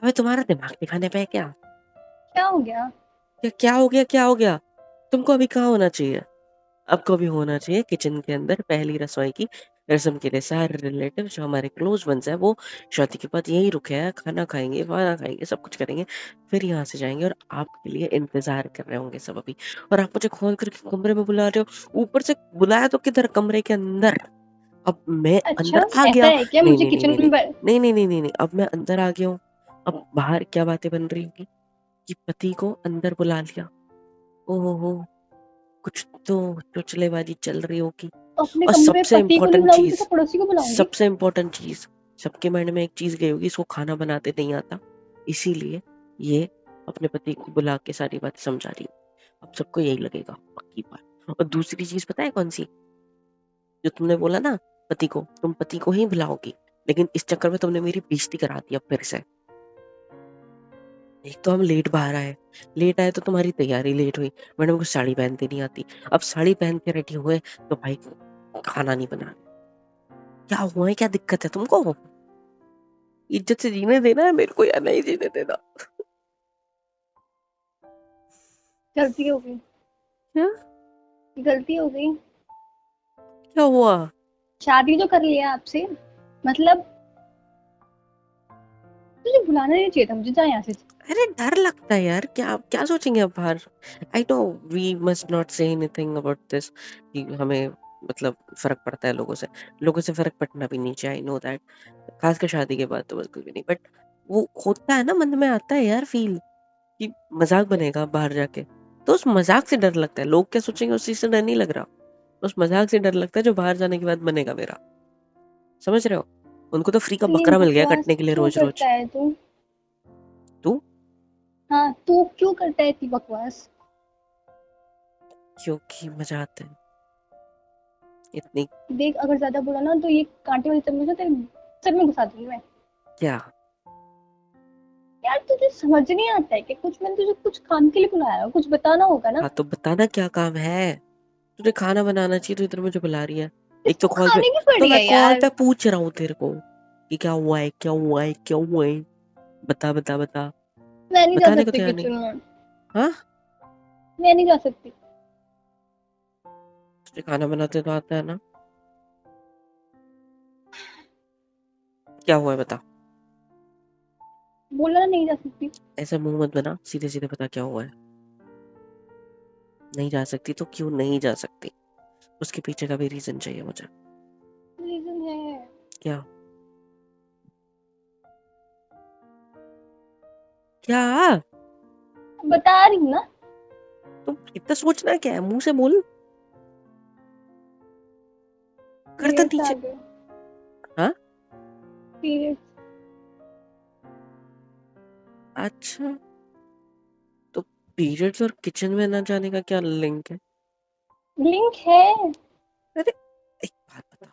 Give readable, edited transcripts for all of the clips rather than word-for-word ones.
अबे तुम्हारा दिमाग दिखाने पे है क्या? क्या हो गया? क्या हो गया, क्या हो गया? तुमको अभी कहाँ होना चाहिए? आपको भी होना चाहिए किचन के अंदर, पहली रसोई की रस्म के लिए सारे रिलेटिव जो हमारे क्लोज वंस है वो शादी के बाद यही रुके हैं, खाना खाएंगे, वाना खाएंगे, सब कुछ करेंगे, फिर यहाँ से जाएंगे और आपके लिए इंतजार कर रहे होंगे सब अभी। और आप मुझे खोल करके कमरे में बुला रहे हो, ऊपर से बुलाया तो किधर, कमरे के अंदर। अब मैं अच्छा, अंदर आ ऐसा गया। है क्या? नहीं मुझे नहीं नहीं किचन नहीं में नहीं नहीं नहीं नहीं नहीं नहीं, अब मैं अंदर आ गया हूँ। अब बाहर क्या बातें बन रही होंगी कि पति को अंदर बुला लिया, ओहो हो, कुछ तो चुचलेबाजी चल रही होगी। अपने और कमरे में सबसे पति को नहीं इम्पोर्टेंट बुलाऊंगी चीज, तो पड़ोसी को बुलाऊंगी? सबसे इम्पोर्टेंट चीज, सबके माइंड में एक चीज गई होगी, इसको खाना बनाते नहीं आता, इसीलिए ये अपने पति को बुला के सारी बात समझा रही है। अब सबको यही लगेगा, पक्की बात। और दूसरी चीज पता है कौन सी? जो तुमने बोला ना, पति को, तुम पति को ही बुलाओगी, लेकिन इस चक्कर में तुमने मेरी बेइज्जती करा दी अब फिर से। एक तो हम लेट बाहर आए, लेट आए तो तुम्हारी तैयारी लेट हुई, मैडम को साड़ी पहनती नहीं आती, अब साड़ी पहन के रेडी हुए तो भाई खाना नहीं बना। क्या हुआ है, क्या दिक्कत है तुमको? इज्जत से जीने देना है मेरे को या नहीं जीने देना? गलती हो गई। क्या? गलती हो गई। क्या हुआ? शादी तो कर लिया आपसे, मतलब तुझे बुलाना नहीं चाहिए था मुझे। जा यहाँ से। अरे डर लगता है यार, क्या क्या सोचेंगे अब बाहर। I know we must not say anything about this, कि हमें मतलब फर्क पड़ता है लोगों से, लोगों से फर्क पड़ना भी नहीं चाहिए, आई नो दैट, खासकर शादी के बाद तो बिल्कुल भी नहीं, बट वो होता है ना, मन में आता है यार फील, कि मजाक बनेगा बाहर जाके, तो उस मजाक से डर लगता है। लोग क्या सोचेंगे उस चीज से डर नहीं लग रहा, उस मजाक से डर लगता है जो बाहर जाने के बाद बनेगा मेरा। समझ रहे हो? उनको तो फ्री का इतनी बकरा मिल गया बकवास कटने के लिए क्यों रोज रोज। करता है तू? तू? हाँ, तू क्यों करता है इतनी बकवास? क्योंकि मजा आता है इतनी। देख, अगर ज्यादा बोला ना तो ये कांटे वाली चम्मच ना तेरे सर में घुसा दूंगी मैं। क्या? यार तुझे समझ नहीं आता है कि कुछ, मैंने तुझे कुछ काम के लिए बुलाया हो, कुछ बताना होगा ना। हाँ तो बताना क्या काम है? तुझे खाना बनाना चाहिए तो इधर मुझे बुला रही है। एक तो इसको कॉल पे, खाने की तो पड़ी मैं है कॉल यार। पे पूछ रहा हूँ तेरे को कि क्या हुआ है, क्या हुआ है, क्या हुआ है, बता बता बता। मैं नहीं जा बताने को सकती तो यार नहीं। किचन में। हाँ? मैं नहीं जा सकती। तुझे खाना बनाते तो आता है ना? क्या हुआ है बता। बोला ना नहीं जा सकती। ऐसा मुंह मत बना, सीधे सीधे बता क्या हुआ है। नहीं जा सकती तो क्यों नहीं जा सकती? उसके पीछे का भी रीजन चाहिए मुझे। रीजन है। क्या? क्या? बता रही हूँ ना। तुम इतना सोचना क्या है, मुंह से बोल। गर्दन पीरियड्स आ नीचे। गए। हाँ? पीरियड्स। अच्छा, तो पीरियड्स और किचन में ना जाने का क्या लिंक है? लिंक है। अरे एक बात बता,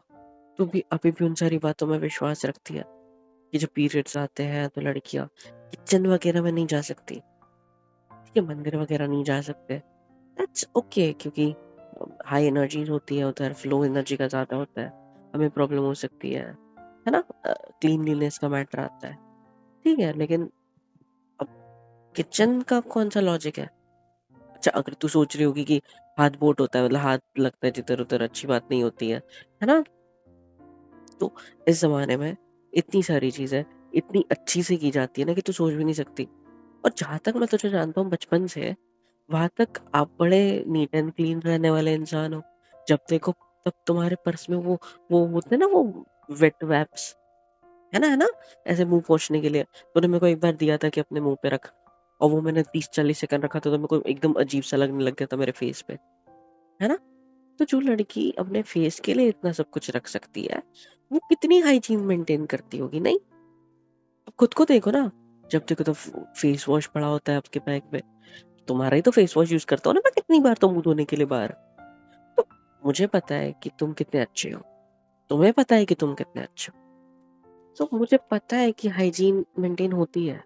तू भी अभी भी उन सारी बातों में विश्वास रखती है कि जब पीरियड्स आते हैं तो लड़कियां किचन वगैरह में नहीं जा सकती, ठीक है, मंदिर वगैरह नहीं जा सकते, दैट्स ओके, क्योंकि हाई एनर्जी होती है उधर, फ्लो एनर्जी का ज्यादा होता है, हमें प्रॉब्लम हो सकती है ना, क्लीनलीनेस का मैटर आता है, ठीक है, लेकिन अब किचन का कौन सा लॉजिक है? अच्छा, अगर तू सोच रही होगी कि हाथ बोट होता है, मतलब हाथ लगता है जिधर उधर, अच्छी बात नहीं होती है ना, तो इस जमाने में इतनी सारी चीजें इतनी अच्छी से की जाती है ना कि तू सोच भी नहीं सकती। और जहां तक मैं तुझे जानता हूँ बचपन से, वहां तक आप बड़े नीट एंड क्लीन रहने वाले इंसान हो। जब देखो तब तुम्हारे पर्स में वो होते हैं ना, वो वेट वैप्स, है ना, ऐसे मुंह पोंछने के लिए, तूने मेरे को एक बार दिया था कि अपने मुंह पे रख, और वो मैंने 30-40 सेकंड रखा था तो मेरे को एकदम अजीब सा लगने लग गया था मेरे फेस पे, है ना? तो जो लड़की अपने फेस के लिए इतना सब कुछ रख सकती है, वो कितनी हाइजीन मेंटेन करती होगी, नहीं? अब खुद को देखो ना, जब देखो तो फेस वॉश पड़ा होता है आपके बैग में, तुम्हारा ही तो फेस वॉश यूज करता हो ना मैं कितनी बार, तो मुंह धोने के लिए बाहर। तो मुझे पता है कि तुम कितने अच्छे हो, तुम्हें पता है कि तुम कितने अच्छे हो, तो मुझे पता है कि हाइजीन मेंटेन होती है।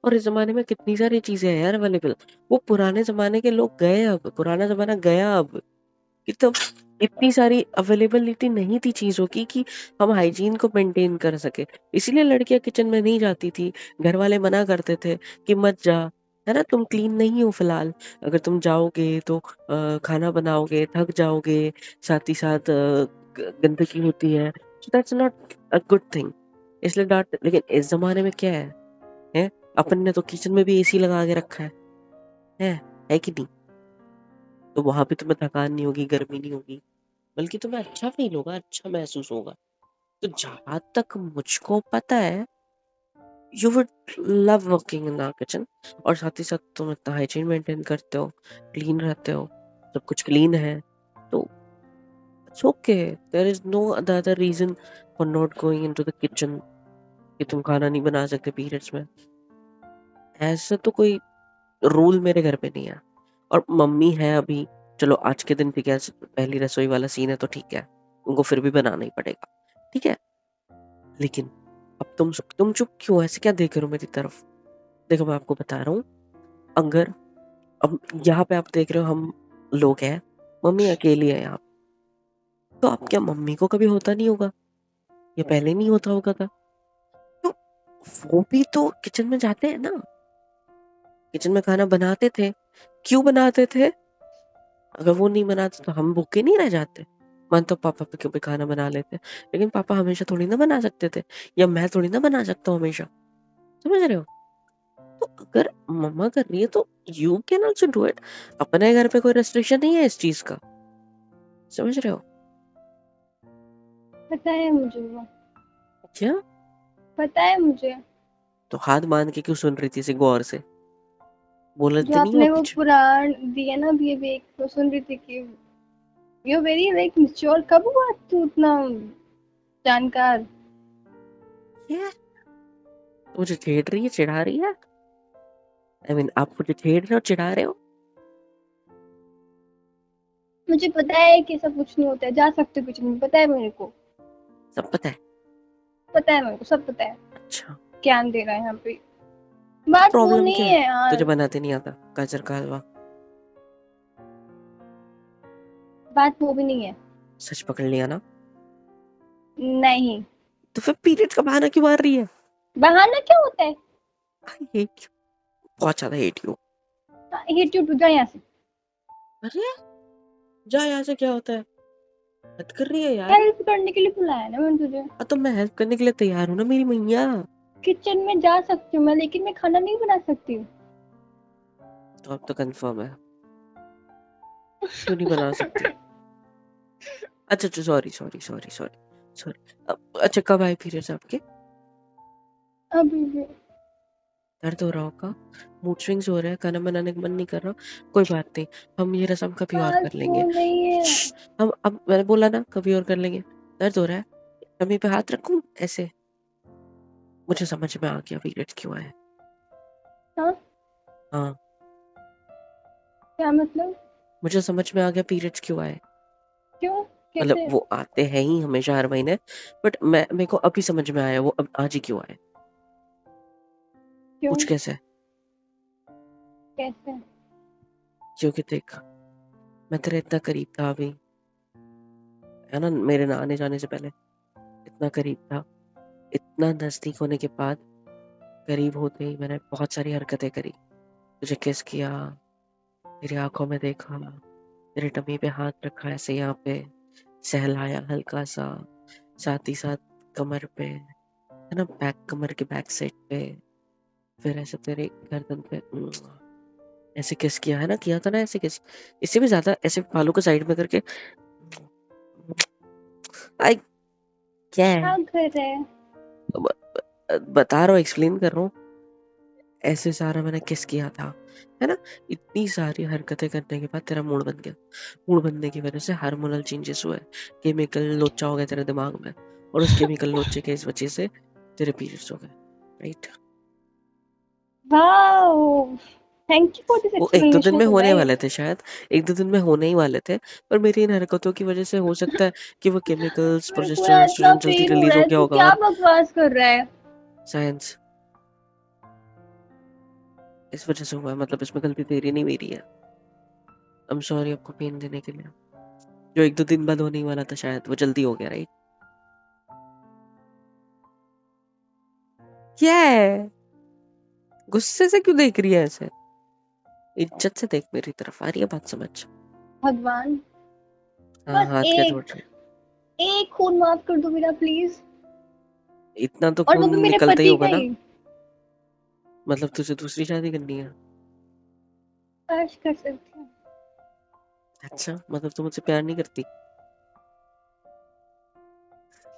और इस जमाने में कितनी सारी चीजें हैं यार अवेलेबल। वो पुराने जमाने के लोग गए, अब पुराना जमाना गया अब, कि तो इतनी सारी अवेलेबिलिटी नहीं थी चीज़ों की कि हम हाइजीन को मेंटेन कर सके। इसीलिए लड़कियाँ किचन में नहीं जाती थी। घर वाले मना करते थे कि मत जा, है ना? तुम क्लीन नहीं हो फिलहाल। अगर तुम जाओगे तो खाना बनाओगे, थक जाओगे, साथ ही साथ गंदगी होती है। So that's not a good thing. इसलिए डाँट लेकिन इस ज़माने में क्या है? हैं? अपन ने तो किचन में भी एसी लगा के रखा है। है? है कि नहीं? तो वहाँ पे तुम्हें थकान नहीं होगी, गर्मी नहीं होगी, बल्कि तुम्हें अच्छा फ़ील होगा, अच्छा महसूस होगा। तो जहाँ तक मुझको पता है, you would love working in our kitchen और साथ ही साथ तुम इतना हाइजीन मेंटेन करते हो, क्लीन रहते हो, सब कुछ क्लीन है, तो it's okay. There is no other reason for not going into the kitchen कि तुम खाना नहीं बना सकते पीरियड्स में। ऐसा तो कोई रूल मेरे घर पे नहीं है। और मम्मी है अभी, चलो आज के दिन ठीक है, पहली रसोई वाला सीन है तो ठीक है, उनको फिर भी बनाना ही पड़ेगा, ठीक है? लेकिन अब तुम चुप क्यों? ऐसे क्या देख रहे हो मेरी तरफ? देखो मैं आपको बता रहा हूँ, अगर अब यहाँ पे आप देख रहे हो हम लोग हैं, मम्मी अकेली है यहाँ, तो अब क्या मम्मी को कभी होता नहीं होगा? या पहले नहीं होता होगा था? तो वो भी तो किचन में जाते हैं ना, किचन में खाना बनाते थे। क्यों बनाते थे? अगर वो नहीं बनाते तो हम भूखे नहीं रह जाते। मन तो पापा पे कभी खाना बना लेते, लेकिन पापा हमेशा थोड़ी ना बना सकते थे, या मैं थोड़ी ना बना सकता हूँ हमेशा। समझ रहे हो? तो अगर मम्मा कर रही है तो you can also do it. अपने घर पे कोई रेस्ट्रिक्शन नहीं है इस चीज का। समझ रहे हो? पता है मुझे वो, क्या? पता है मुझे। तो हाथ बांध के क्यों सुन रही थी इसे गौर से? जो बोलते नहीं हो आपने वो कुछ? पुराण दिया ना अभी अभी एक, तो सुन रही थी कि यू वेरी लाइक मैच्योर। कब हुआ तू उतना जानकार? ये मुझे छेड़ रही है, चिढ़ा रही है। आई मीन आप मुझे छेड़ रहे हो, चिढ़ा रहे हो? मुझे पता है कि सब कुछ नहीं होता है, जा सकते हो किचन में, पता है मेरे को। सब पता है? पता है मेरे को, सब पता है। अच्छा, ज्ञान दे रहा है यहाँ पे। तो बात वो प्रॉब्लम क्या नहीं है? है तुझे यार। बनाते नहीं आता गाजर का हलवा? बात वो भी नहीं है। सच पकड़ लिया ना? नहीं। तो फिर पीरियड का बहाना क्यों मार रही है? बहाना क्या होता है? आई हेट यू, बहुत ज्यादा hate you. Hate you too जा यहाँ से। अरे जा यहाँ से, क्या होता है? हद कर रही है यार। हेल्प करने के लिए बुलाया ना मैंने तुझे। तो मैं हेल्प करने के लिए तैयार हूँ ना मेरी मैया। किचन में जा सकती हूँ मैं, लेकिन मैं खाना नहीं बना सकती हूँ। तो अब तो कंफर्म है, क्यों नहीं बना सकती? अच्छा अच्छा, sorry sorry sorry sorry sorry. अच्छा कब आए पीरियड्स आपके? अभी भी। दर्द हो रहा होगा, मूड स्विंग्स हो रहे हैं, खाना बनाने का मन नहीं कर रहा, कोई बात नहीं, हम ये रस्म कभी और बात कर वो लेंगे। नहीं है। हम अब मैंने बोला ना कभी और कर लेंगे। दर्द हो रहा है, टमी पे हाथ रखूं ऐसे? मुझे समझ में आ गया पीरियड्स क्यों आए। हाँ। हाँ, क्या मतलब? मुझे समझ में आ गया पीरियड्स क्यों आए। क्यों? मतलब कैसे? वो आते हैं ही हमेशा हर महीने, बट मैं मेरे को अभी समझ में आया वो अब आज ही क्यों आए। क्यों? पूछ कैसे? कैसे? क्योंकि देख, मैं तेरे इतना करीब था अभी, है ना, मेरे ना आने जाने से पहले इतना करीब था, इतना नजदीक होने के बाद करीब होते ही मैंने बहुत सारी हरकतें करी। तुझे किस किया, तेरी आंखों में देखा, तेरे टमी पे हाथ रखा ऐसे यहाँ पे, सहलाया हल्का सा, साथ ही साथ कमर पे, है ना, बैक, कमर के बैक साइड पे, फिर ऐसे तेरे गर्दन पे ऐसे किस किया, है ना, किया था ना ऐसे किस। इससे भी ज्यादा ऐसे बालों को साइड में करके। आई, क्या है? क्या कर रहे हैं? बता रहा हूँ, एक्सप्लेन कर रहा हूँ। ऐसे सारा मैंने किस किया था, है ना। इतनी सारी हरकतें करने के बाद तेरा मूड बन गया। मूड बनने की वजह से हार्मोनल चेंजेस हुए, केमिकल लोचा हो गया तेरे दिमाग में, और उस केमिकल लोचे के इस वजह से तेरे पीरियड्स हो गए, right. Wow, thank you for this वो एक दो दिन एक्सप्लेनेशन में होने वाले गाइस। थे शायद, एक दो दिन में होने ही वाले थे, पर मेरी इन हरकतों की वजह से हो सकता है कि वो केमिकल्स, मेरे को प्रोजेस्टेरोन, यार इतना एस्ट्रोजन जल्दी पेन हो रिलीज रहा हो है, गया तू होगा, क्या और बकवास कर रहा है? साइंस इस वजह से हुआ है, मतलब इसमें गलती तेरी नहीं मेरी है। आई एम सॉरी आपको पेन देने के लिए। जो 1-2 दिन बाद होने ही वाला था शायद, वो जल्दी हो गया, राइट? क्या है? गुस्से से क्यों देख रही है ऐसे? इज्जत से देख, मेरी तरफ आ रही है बात समझ। भगवान, हाँ, बस हाथ क्या जोड़ रही है? एक खून माफ कर दो मेरा प्लीज। इतना तो और वो खून भी मेरे निकलता ही पति का होगा ना? ही। मतलब तुझे दूसरी शादी करनी है? काश कर सकती हूँ। अच्छा, मतलब तू मुझसे प्यार नहीं करती?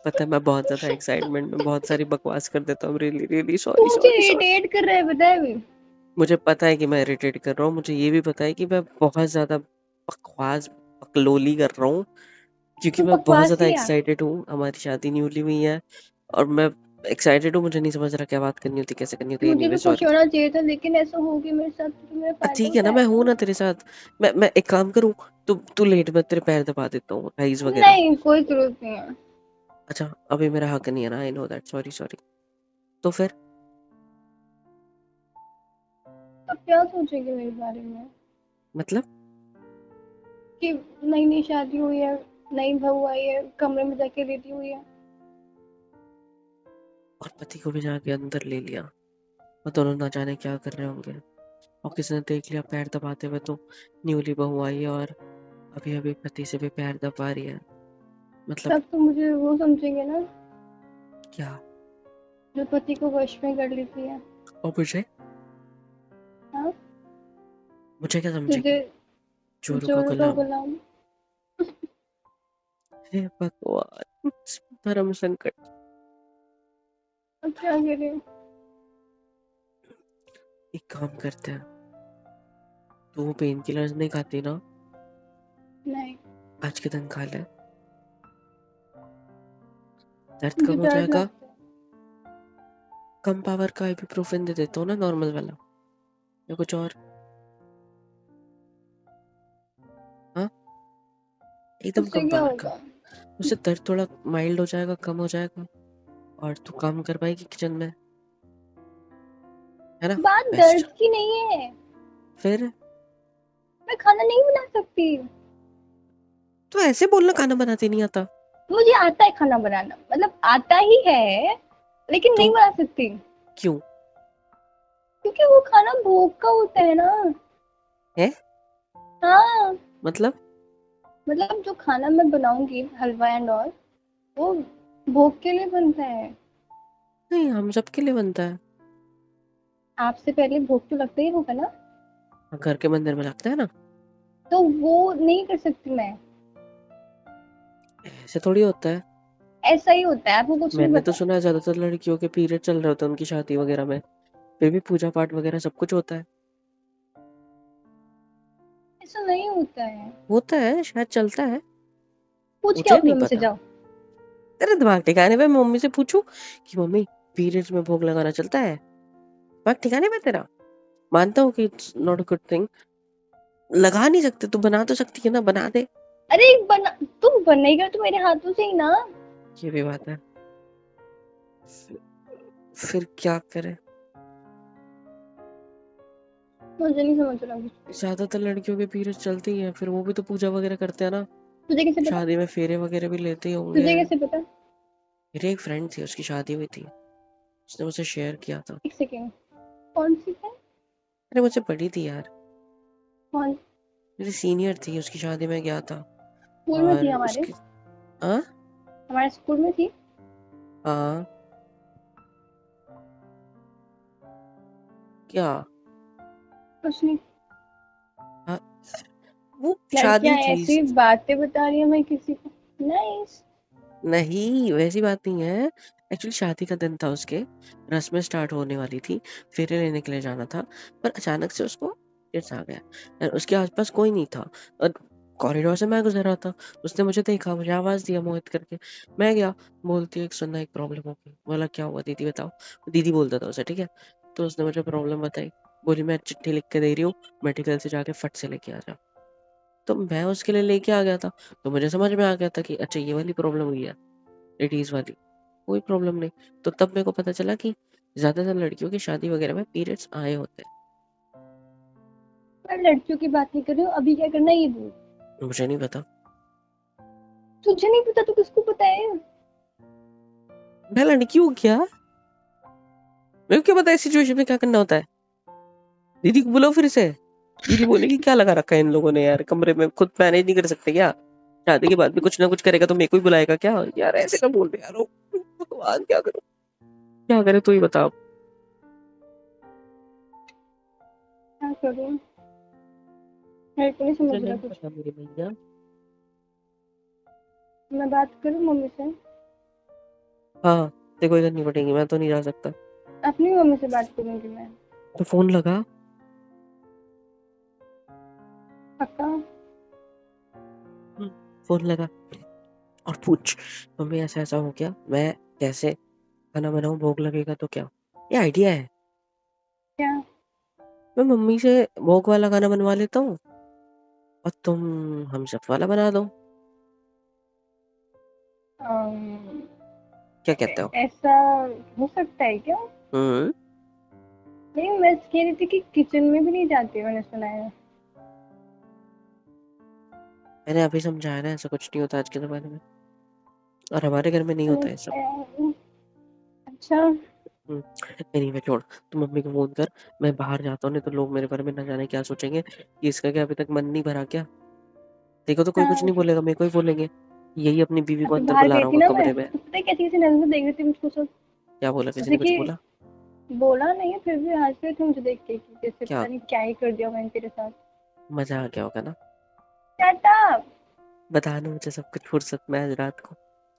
पता है मैं बहुत ज्यादा एक्साइटमेंट में बहुत सारी बकवास कर देता हूँ, रियली रियली तू सॉरी मुझे सॉरी सॉरी। इरिटेट कर रहा है, पता है अभी। मुझे पता है कि मैं इरिटेट कर रहा हूँ, मुझे ये भी पता है कि मैं बहुत ज्यादा बकवास बकलोली कर रहा हूँ, क्योंकि तू मैं बहुत बकवास ज्यादा ही है। एक्साइटेड हूँ। हमारी शादी नहीं हुई हुई है और मैं एक्साइटेड हूँ, मुझे नहीं समझ रहा क्या बात करनी होती, कैसे करनी होती। मुझे एनीवे भी खुश सॉरी। होना चाहिए था, लेकिन ऐसा हो गया मेरे साथ तो मेरा फायदा ठीक है ना, मैं हूं उठाएगा। ना तेरे साथ। मैं एक काम करूं, तू लेट, मैं तेरे पैर दबा देता हूँ, राइस वगैरह। नहीं, कोई जरूरत नहीं है। अच्छा, अभी मेरा हक नहीं है ना, I know that, sorry sorry. तो फिर अब क्या सोचेगी मेरे बारे में? मतलब कि नई नई शादी हुई है, नई बहू आई है, कमरे में जाके लेटी हुई है। और पति को भी जाके अंदर ले लिया, और दोनों ना जाने क्या कर रहे होंगे। और किसी ने देख लिया पैर दबाते हुए, तो न्यूली बहू आई है और अभी अभी पति से भी पैर दबा रही है। मतलब तब तो मुझे वो समझेंगे ना, क्या? जो पति को वश में कर लेती है। और मुझे हाँ, मुझे क्या समझेगी? तुझे चोरों का चोर का गुलाम। गुलाम। हे भगवान, धर्म संकट। अब क्या करे? एक काम करते हैं, तू वो पेन किलर्स नहीं खाती ना? नहीं, आज के दिन खा ले, दर्द मुझे कम हो डर जाएगा। लगता है। कम पावर का इबुप्रोफेन दे देता हूँ ना, नॉर्मल वाला, या कुछ और। हाँ, एकदम उससे कम क्या पावर का। होगा? उससे दर्द थोड़ा माइल्ड हो जाएगा, कम हो जाएगा, और तू काम कर पाएगी किचन में, है ना? बात बेस्ट। दर्द की नहीं है। फिर मैं खाना नहीं बना सकती। तो ऐसे बोलना खाना बनाते नहीं आता? मुझे आता है खाना बनाना, मतलब आता ही है, लेकिन नहीं तो बना सकती। क्यों? क्योंकि वो खाना भोग का होता है ना। है हाँ, मतलब? मतलब जो खाना मैं बनाऊंगी, हलवा एंड ऑल, वो भोग के लिए बनता है। नहीं, हम सबके लिए बनता है। आपसे पहले भोग तो लगता ही होगा ना। घर के मंदिर में लगता है ना। तो वो नहीं कर सकती मैं। ऐसे थोड़ी होता है। ऐसा ही होता है, आपको कुछ नहीं मैंने तो पता। सुना है ज्यादातर लड़कियों के पीरियड चल रहे होते हैं उनकी शादी वगैरह में, फिर भी पूजा पाठ वगैरह सब कुछ होता है। ऐसा नहीं होता है। होता है, शायद चलता है। पूछ के मुझे अपनी नहीं मम्मी से पता। जाओ। तेरे दिमाग ठिकाने पे? मैं मम्मी से पूछूं कि मम्मी पीरियड्स में भोग लगाना चलता है? दिमाग ठिकाने पे तेरा? मानता हूँ कि it's not a good thing, लगा नहीं सकते, तू बना तो सकती है ना, बना दे। अरे बना, तुम बनेगा तो मेरे हाथों से ही ना। ये भी बात है। फिर क्या करे? मुझे नहीं समझ रहा कुछ भी। ज्यादातर लड़कियों के पीरियड्स चलते ही हैं, फिर वो भी तो पूजा वगैरह करते हैं ना। तुझे कैसे पता? शादी में फेरे वगैरह भी लेते ही होंगे। तुझे कैसे पता? मेरी एक फ्रेंड थी, उसकी शादी हुई थी, उसने मुझे शेयर किया था। एक सेकेंड। कौन सी है? अरे मुझसे बड़ी थी यार, कौन? मेरी सीनियर थी, उसकी शादी में गया था। स्कूल में थी और हमारे। उसकी हाँ हमारे स्कूल में थी। हाँ क्या? कुछ नहीं। हाँ, वो लड़कियां शादी थी। ऐसी बातें बता रही है मैं किसी को। नाइस। नहीं, वैसी बात नहीं है। एक्चुअली शादी का दिन था उसके, रस्में स्टार्ट होने वाली थी, फेरे लेने के लिए जाना था, पर अचानक से उसको फिट्स आ गया। और उसके आसपास कोई नहीं था, और कॉरिडोर से मैं गुजर रहा था, उसने मुझे देखा, मुझे आवाज दिया मोहित करके। मैं गया, बोलती है, सुनना एक प्रॉब्लम हो गई। बोला क्या हुआ दीदी बताओ। दीदी बोलता था उसे, ठीक है। तो उसने मुझे प्रॉब्लम बताई, बोली मैं चिट्ठी लिख के दे रही हूँ, मेडिकल से जाके फट से लेके आ जा। तो मैं उसके लिए लेके आ गया था, तो मुझे समझ में आ गया था कि अच्छा ये वाली प्रॉब्लम हुई है, लेडीज वाली। कोई प्रॉब्लम नहीं। तो तब मेरे को पता चला कि ज्यादातर लड़कियों की शादी वगैरह में पीरियड्स आए होते मैं लड़कियों की बात नहीं कर रही हूँ, अभी क्या करना है ये बोल। हैं। मुझे नहीं पता। तुझे नहीं पता तो किसको पता है? मैं लड़की हूँ क्या? मेरे को क्या पता है इस सिचुएशन में क्या करना होता है? दीदी को बुलाओ फिर से। दीदी बोलेगी क्या लगा रखा है इन लोगों ने यार कमरे में, खुद मैनेज नहीं कर सकते क्या? शादी के बाद भी कुछ ना कुछ करेगा तो मेरे को ही बुलाएगा क्या यार? ऐसे ना बोल रहे यार। ओ, भगवान क्या करूं, क्या करे तू ही बता। क्या करूं, मेरे को नहीं मुझे समझ रहा नहीं कुछ। पता मेरे भैया। मैं बात करूं मम्मी से? हाँ, तेरे को इधर नहीं पड़ेगी, मैं तो नहीं जा सकता। अपनी मम्मी से बात करूंगी मैं। तो फोन लगा। पक्का? फोन लगा और पूछ, मम्मी ऐसा ऐसा हो गया, मैं कैसे खाना बनाऊं, भोग लगेगा तो क्या? ये आइडिया है। क्या? मैं मम्मी से भोग वाला खाना बनवा लेता हूँ और तुम हमसफ वाला बना दो। अम, क्या कहते हो? ऐसा हो सकता है क्या? हम्म। नहीं, मैं कह रही थी कि किचन में भी नहीं जाती, मैंने सुना है। मैंने अभी समझाया ना, ऐसा कुछ नहीं होता आज के जमाने में, और हमारे घर में नहीं होता है सब। अच्छा। नहीं छोड़, तू मम्मी को फोन कर। मैं बाहर जाता हूँ, नहीं तो लोग मेरे बारे में ना जाने क्या सोचेंगे कि इसका क्या अभी तक मन नहीं भरा क्या? देखो तो कोई कुछ हाँ, नहीं बोलेगा, मेरे को ही बोलेंगे यही अपनी बीवी को अभी अंदर बाहर बुला गई रहा थी होगा ना मैं, कमरे में। तो पता है क्या चीज़ नजर देख रही थी मुझको सब। क्या बोला, किसी जैसे ने कुछ कि बोला? बोला नहीं है, फिर भी हंस रहे थे मुझे देख के कि जैसे क्या? पता नहीं क्या ही कर दिया मैंने तेरे साथ। मजा आ गया होगा ना? Shut up. बताना मुझे सब कुछ फुर्सत में आज रात को,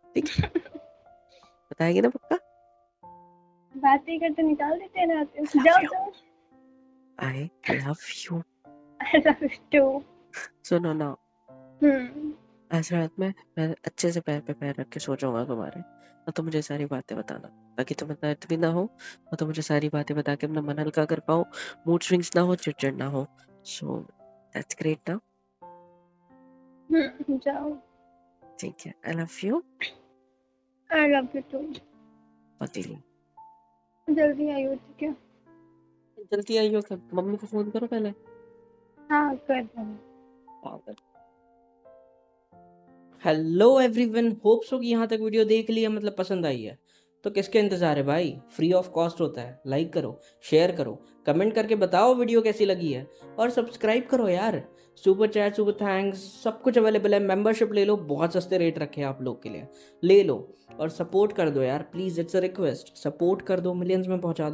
ठीक है? बताएगी ना पक्का? बातें करते निकाल देते हैं रात में। आई लव जाओ यू। जाओ। I love you. I love you too. सुनो ना, हम्म। आज रात में मैं अच्छे से पैर पे पैर रख के सो जाऊंगा तुम्हारे, और तुम मुझे सारी बातें बताना, ताकि तुम्हें दर्द भी ना हो, और तुम मुझे सारी बातें बता के अपना मन हल्का कर पाओ, मूड स्विंग्स ना हो, चिड़चिड़ ना हो। सो दैट्स ग्रेट ना? जाओ। ठीक है, I love you. I love you too. पति। जल्दी आई हो, ठीक है? जल्दी आई हो कब? मम्मी को फोन करो पहले। हाँ, कर दूँगी। पागल। हेलो एवरीवन, होप सो कि यहाँ तक वीडियो देख लिया, मतलब पसंद आई है। तो किसके इंतज़ार है भाई, फ्री ऑफ कॉस्ट होता है। लाइक करो, शेयर करो, कमेंट करके बताओ वीडियो कैसी लगी है, और सब्सक्राइब करो यार। सुपर चैट, सुपर थैंक्स, सब कुछ अवेलेबल है। मेंबरशिप ले लो, बहुत सस्ते रेट रखे हैं आप लोग के लिए, ले लो और सपोर्ट कर दो यार please, it's a request. Support कर दो, मिलियंस में पहुँचा दो।